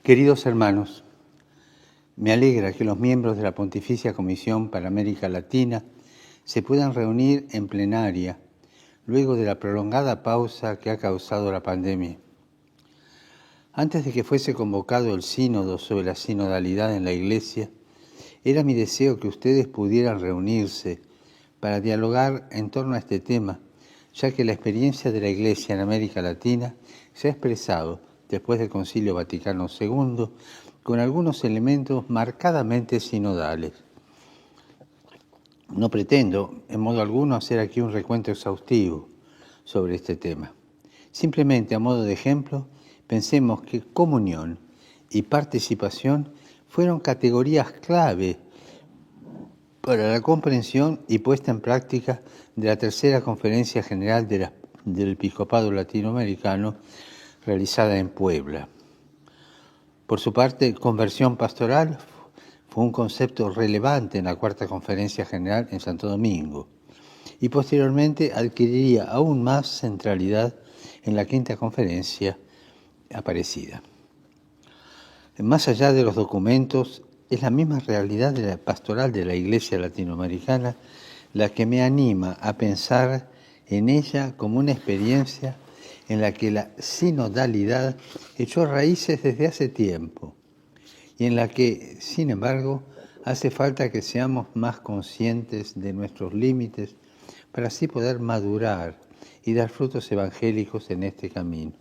Queridos hermanos, me alegra que los miembros de la Pontificia Comisión para América Latina se puedan reunir en plenaria luego de la prolongada pausa que ha causado la pandemia. Antes de que fuese convocado el sínodo sobre la sinodalidad en la Iglesia, era mi deseo que ustedes pudieran reunirse para dialogar en torno a este tema, ya que la experiencia de la Iglesia en América Latina se ha expresado, después del Concilio Vaticano II, con algunos elementos marcadamente sinodales. No pretendo, en modo alguno, hacer aquí un recuento exhaustivo sobre este tema. Simplemente, a modo de ejemplo, pensemos que comunión y participación fueron categorías clave para la comprensión y puesta en práctica de la Tercera Conferencia General del Episcopado Latinoamericano realizada en Puebla. Por su parte, conversión pastoral fue un concepto relevante en la Cuarta Conferencia General en Santo Domingo y posteriormente adquiriría aún más centralidad en la Quinta Conferencia Aparecida. Más allá de los documentos, es la misma realidad de la pastoral de la Iglesia latinoamericana la que me anima a pensar en ella como una experiencia en la que la sinodalidad echó raíces desde hace tiempo y en la que, sin embargo, hace falta que seamos más conscientes de nuestros límites para así poder madurar y dar frutos evangélicos en este camino,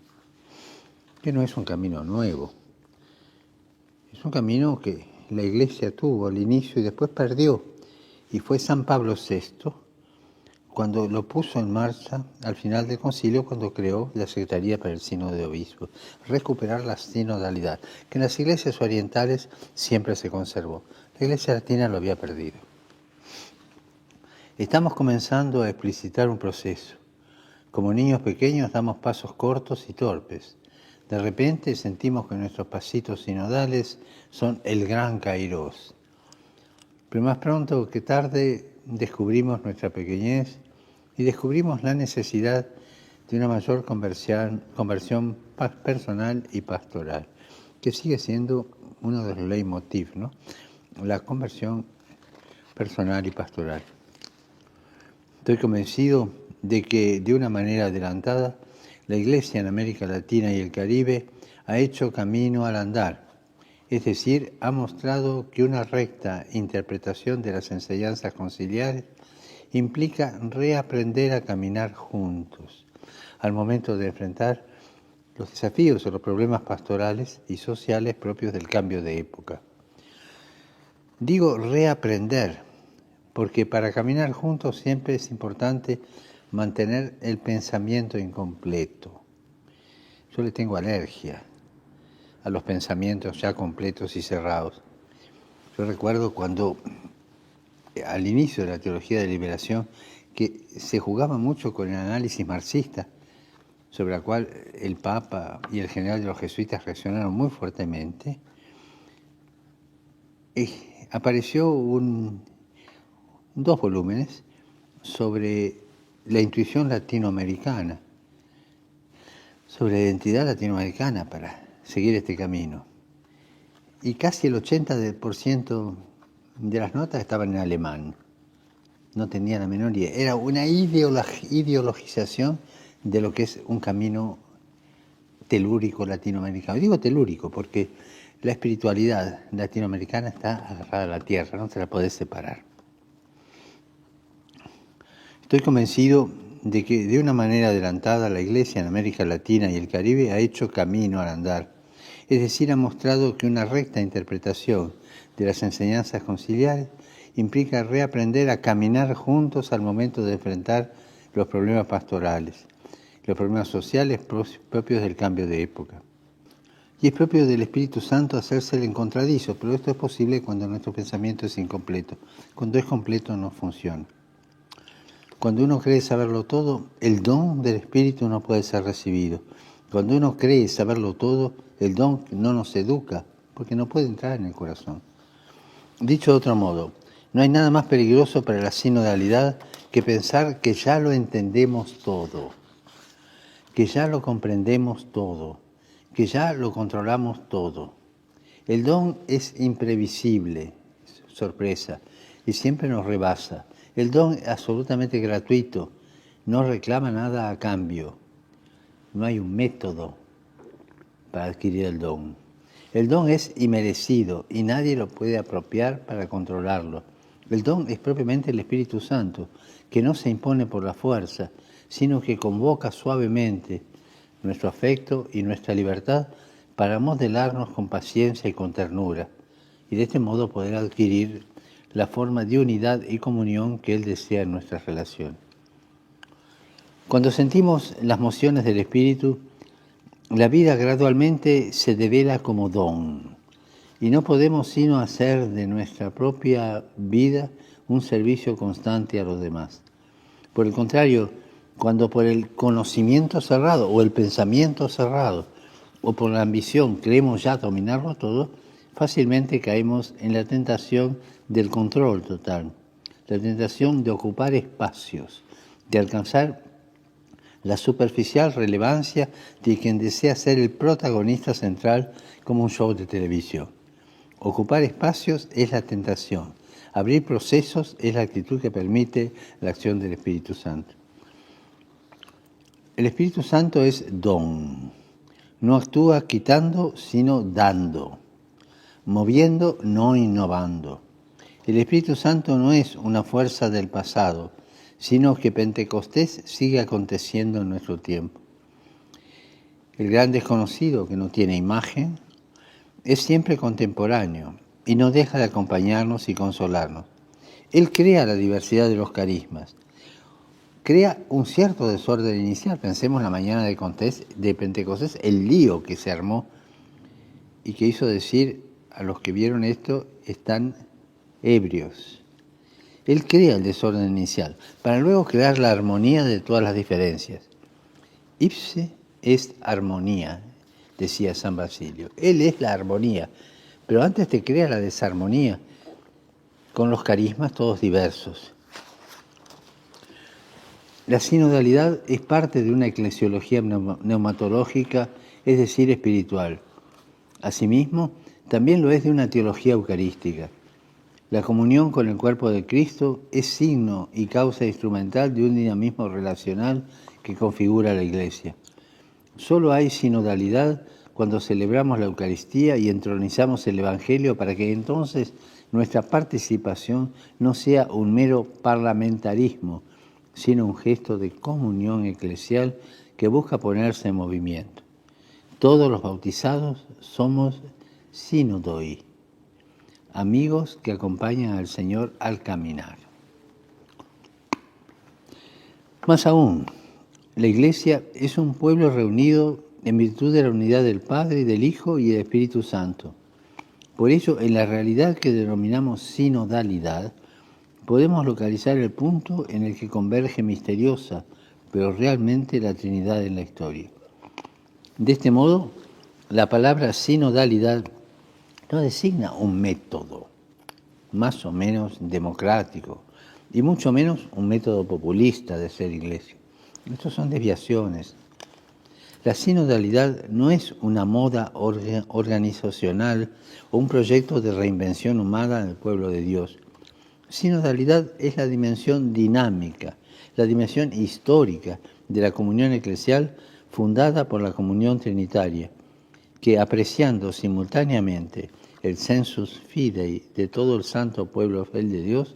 que no es un camino nuevo. Es un camino que la Iglesia tuvo al inicio y después perdió. Y fue San Pablo VI cuando lo puso en marcha al final del concilio, cuando creó la Secretaría para el Sínodo de Obispos. Recuperar la sinodalidad, que en las iglesias orientales siempre se conservó. La Iglesia latina lo había perdido. Estamos comenzando a explicitar un proceso. Como niños pequeños damos pasos cortos y torpes. De repente sentimos que nuestros pasitos sinodales son el gran Kairos. Pero más pronto que tarde descubrimos nuestra pequeñez y descubrimos la necesidad de una mayor conversión personal y pastoral, que sigue siendo uno de los leitmotiv, ¿no? La conversión personal y pastoral. Estoy convencido de que de una manera adelantada la Iglesia en América Latina y el Caribe ha hecho camino al andar, es decir, ha mostrado que una recta interpretación de las enseñanzas conciliares implica reaprender a caminar juntos al momento de enfrentar los desafíos o los problemas pastorales y sociales propios del cambio de época. Digo reaprender, porque para caminar juntos siempre es importante mantener el pensamiento incompleto. Yo le tengo alergia a los pensamientos ya completos y cerrados. Yo recuerdo cuando, al inicio de la teología de liberación, que se jugaba mucho con el análisis marxista, sobre la cual el Papa y el general de los jesuitas reaccionaron muy fuertemente, apareció dos volúmenes sobre la intuición latinoamericana, sobre la identidad latinoamericana para seguir este camino. Y casi el 80% de las notas estaban en alemán. No tenía la menor idea. Era una ideologización de lo que es un camino telúrico latinoamericano. Digo telúrico porque la espiritualidad latinoamericana está agarrada a la tierra, no se la podés separar. Estoy convencido de que de una manera adelantada la Iglesia en América Latina y el Caribe ha hecho camino al andar. Es decir, ha mostrado que una recta interpretación de las enseñanzas conciliares implica reaprender a caminar juntos al momento de enfrentar los problemas pastorales, los problemas sociales propios del cambio de época. Y es propio del Espíritu Santo hacerse el encontradizo, pero esto es posible cuando nuestro pensamiento es incompleto. Cuando es completo no funciona. Cuando uno cree saberlo todo, el don del Espíritu no puede ser recibido. Cuando uno cree saberlo todo, el don no nos educa, porque no puede entrar en el corazón. Dicho de otro modo, no hay nada más peligroso para la sinodalidad que pensar que ya lo entendemos todo, que ya lo comprendemos todo, que ya lo controlamos todo. El don es imprevisible, sorpresa, y siempre nos rebasa. El don es absolutamente gratuito, no reclama nada a cambio. No hay un método para adquirir el don. El don es inmerecido y nadie lo puede apropiar para controlarlo. El don es propiamente el Espíritu Santo, que no se impone por la fuerza, sino que convoca suavemente nuestro afecto y nuestra libertad para modelarnos con paciencia y con ternura, y de este modo poder adquirir la forma de unidad y comunión que Él desea en nuestra relación. Cuando sentimos las mociones del Espíritu, la vida gradualmente se devela como don, y no podemos sino hacer de nuestra propia vida un servicio constante a los demás. Por el contrario, cuando por el conocimiento cerrado o el pensamiento cerrado o por la ambición creemos ya dominarlo todo, fácilmente caemos en la tentación del control total, la tentación de ocupar espacios, de alcanzar la superficial relevancia de quien desea ser el protagonista central como un show de televisión. Ocupar espacios es la tentación. Abrir procesos es la actitud que permite la acción del Espíritu Santo. El Espíritu Santo es don. No actúa quitando, sino dando. Moviendo, no innovando. El Espíritu Santo no es una fuerza del pasado, sino que Pentecostés sigue aconteciendo en nuestro tiempo. El gran desconocido, que no tiene imagen, es siempre contemporáneo y no deja de acompañarnos y consolarnos. Él crea la diversidad de los carismas, crea un cierto desorden inicial. Pensemos la mañana de Pentecostés, el lío que se armó y que hizo decir a los que vieron esto, están ebrios. Él crea el desorden inicial, para luego crear la armonía de todas las diferencias. Ipse est armonía, decía San Basilio. Él es la armonía, pero antes te crea la desarmonía, con los carismas todos diversos. La sinodalidad es parte de una eclesiología neumatológica, es decir, espiritual. Asimismo, también lo es de una teología eucarística. La comunión con el cuerpo de Cristo es signo y causa instrumental de un dinamismo relacional que configura la Iglesia. Solo hay sinodalidad cuando celebramos la Eucaristía y entronizamos el Evangelio para que entonces nuestra participación no sea un mero parlamentarismo, sino un gesto de comunión eclesial que busca ponerse en movimiento. Todos los bautizados somos sinodoi, amigos que acompañan al Señor al caminar. Más aún, la Iglesia es un pueblo reunido en virtud de la unidad del Padre, del Hijo y del Espíritu Santo. Por ello, en la realidad que denominamos sinodalidad, podemos localizar el punto en el que converge misteriosa, pero realmente la Trinidad en la historia. De este modo, la palabra sinodalidad no designa un método, más o menos democrático, y mucho menos un método populista de ser iglesia. Estos son desviaciones. La sinodalidad no es una moda organizacional o un proyecto de reinvención humana del pueblo de Dios. Sinodalidad es la dimensión dinámica, la dimensión histórica de la comunión eclesial fundada por la comunión trinitaria, que apreciando simultáneamente el sensus fidei de todo el santo pueblo fiel de Dios,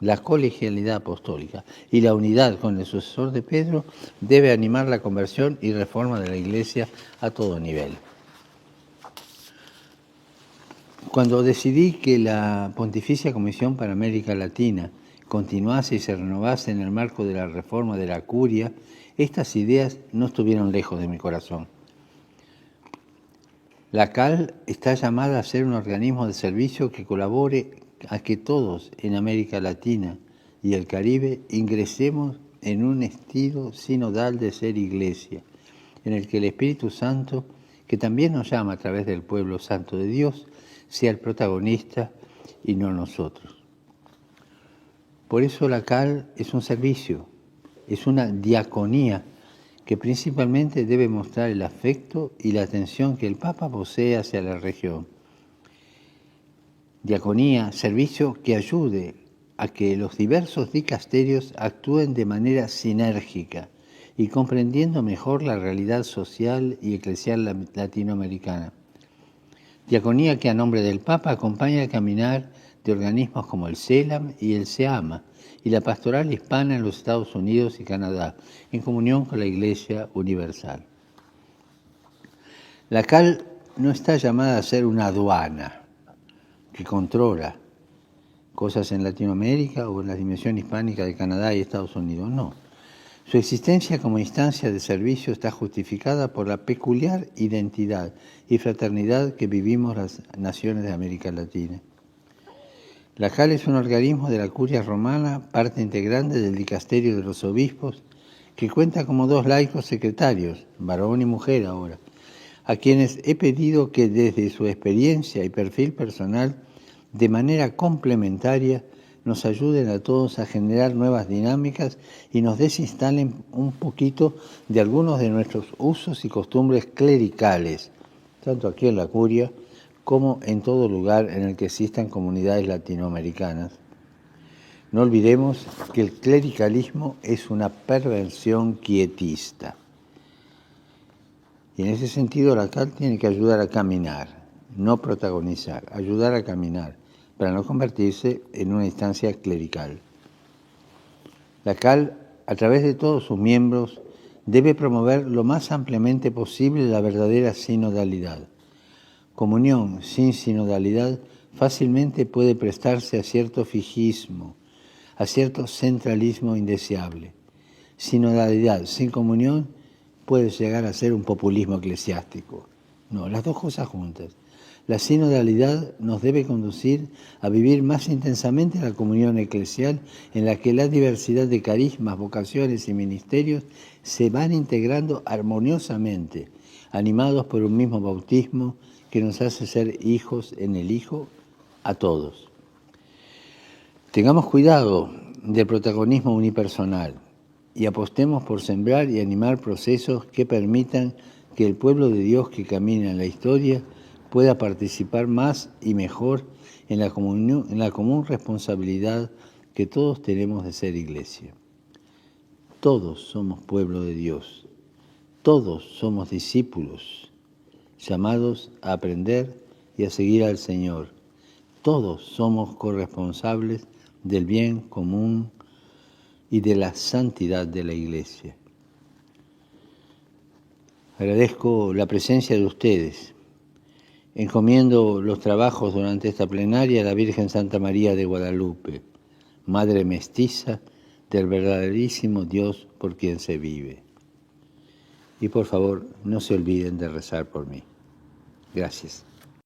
la colegialidad apostólica y la unidad con el sucesor de Pedro, debe animar la conversión y reforma de la Iglesia a todo nivel. Cuando decidí que la Pontificia Comisión para América Latina continuase y se renovase en el marco de la reforma de la Curia, estas ideas no estuvieron lejos de mi corazón. La CAL está llamada a ser un organismo de servicio que colabore a que todos en América Latina y el Caribe ingresemos en un estilo sinodal de ser iglesia, en el que el Espíritu Santo, que también nos llama a través del pueblo santo de Dios, sea el protagonista y no nosotros. Por eso la CAL es un servicio, es una diaconía que principalmente debe mostrar el afecto y la atención que el Papa posee hacia la región. Diaconía, servicio que ayude a que los diversos dicasterios actúen de manera sinérgica y comprendiendo mejor la realidad social y eclesial latinoamericana. Diaconía que a nombre del Papa acompaña el caminar de organismos como el CELAM y el SEAMA y la pastoral hispana en los Estados Unidos y Canadá, en comunión con la Iglesia Universal. La CAL no está llamada a ser una aduana que controla cosas en Latinoamérica o en la dimensión hispánica de Canadá y Estados Unidos, no. Su existencia como instancia de servicio está justificada por la peculiar identidad y fraternidad que vivimos las naciones de América Latina. La CAL es un organismo de la Curia Romana, parte integrante del Dicasterio de los Obispos, que cuenta como 2 laicos secretarios, varón y mujer ahora, a quienes he pedido que desde su experiencia y perfil personal, de manera complementaria, nos ayuden a todos a generar nuevas dinámicas y nos desinstalen un poquito de algunos de nuestros usos y costumbres clericales, tanto aquí en la Curia como en todo lugar en el que existan comunidades latinoamericanas. No olvidemos que el clericalismo es una perversión quietista. Y en ese sentido la CAL tiene que ayudar a caminar, no protagonizar, ayudar a caminar, para no convertirse en una instancia clerical. La CAL, a través de todos sus miembros, debe promover lo más ampliamente posible la verdadera sinodalidad. Comunión sin sinodalidad fácilmente puede prestarse a cierto fijismo, a cierto centralismo indeseable. Sinodalidad sin comunión puede llegar a ser un populismo eclesiástico. No, las dos cosas juntas. La sinodalidad nos debe conducir a vivir más intensamente la comunión eclesial en la que la diversidad de carismas, vocaciones y ministerios se van integrando armoniosamente, animados por un mismo bautismo que nos hace ser hijos en el Hijo a todos. Tengamos cuidado del protagonismo unipersonal y apostemos por sembrar y animar procesos que permitan que el pueblo de Dios que camina en la historia pueda participar más y mejor en la común responsabilidad que todos tenemos de ser iglesia. Todos somos pueblo de Dios, todos somos discípulos, llamados a aprender y a seguir al Señor. Todos somos corresponsables del bien común y de la santidad de la Iglesia. Agradezco la presencia de ustedes. Encomiendo los trabajos durante esta plenaria a la Virgen Santa María de Guadalupe, Madre mestiza del verdaderísimo Dios por quien se vive. Y por favor, no se olviden de rezar por mí. Gracias.